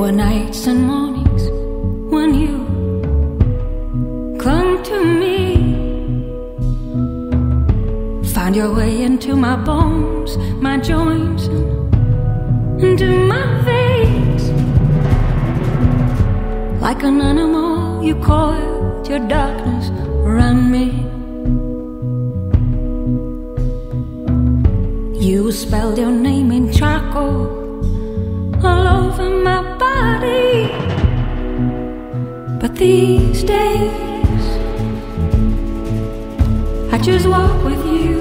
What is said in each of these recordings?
were nights and mornings when you clung to me, found your way into my bones, my joints, and into my veins. Like an animal, you coiled your darkness around me. You spelled your name in charcoal all over my body. But these days, I just walk with you.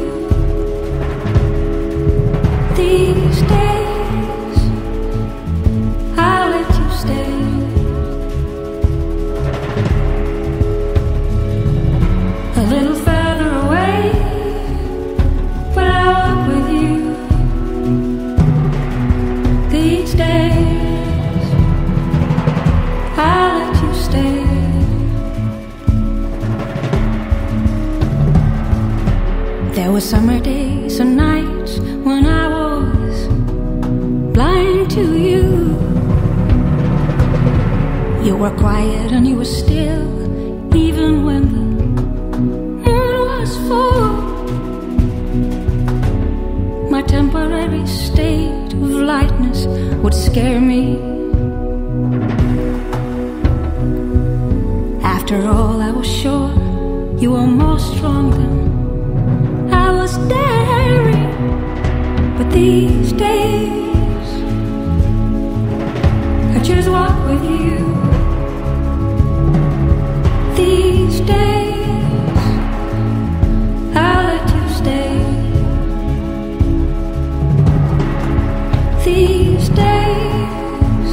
These days, I'll let you stay. A little further away, but I'll walk with you. These days, I'll let you stay. There were summer days and nights when I was blind to you. You were quiet and you were still, even when the moon was full. My temporary state of lightness would scare me. After all, I was sure you were more strong than I was daring. But these days, I just walk with you. These days, I'll let you stay. These days,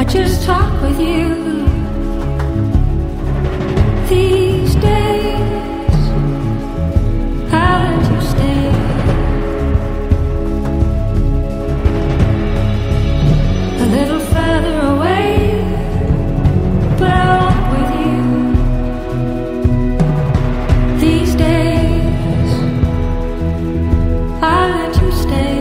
I just talk with you. These days, I'll let you stay. A little further away, but I'll walk with you. These days, I'll let you stay.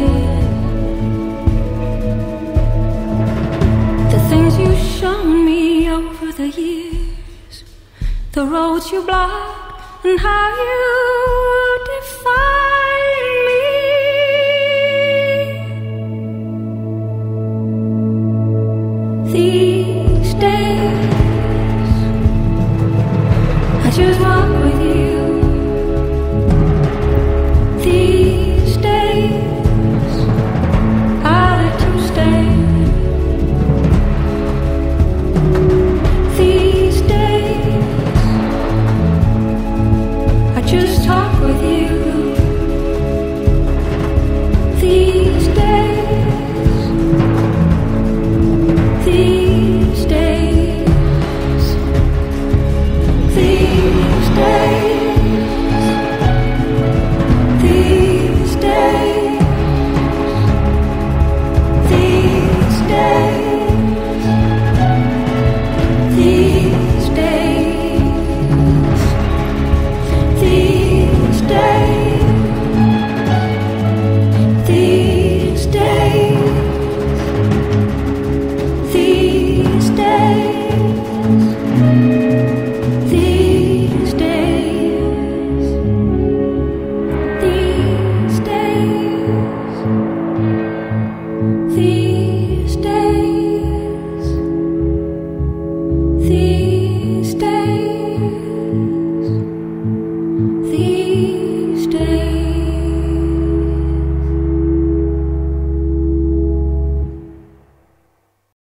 The things you've shown me over the years, the roads you blocked, and how you defy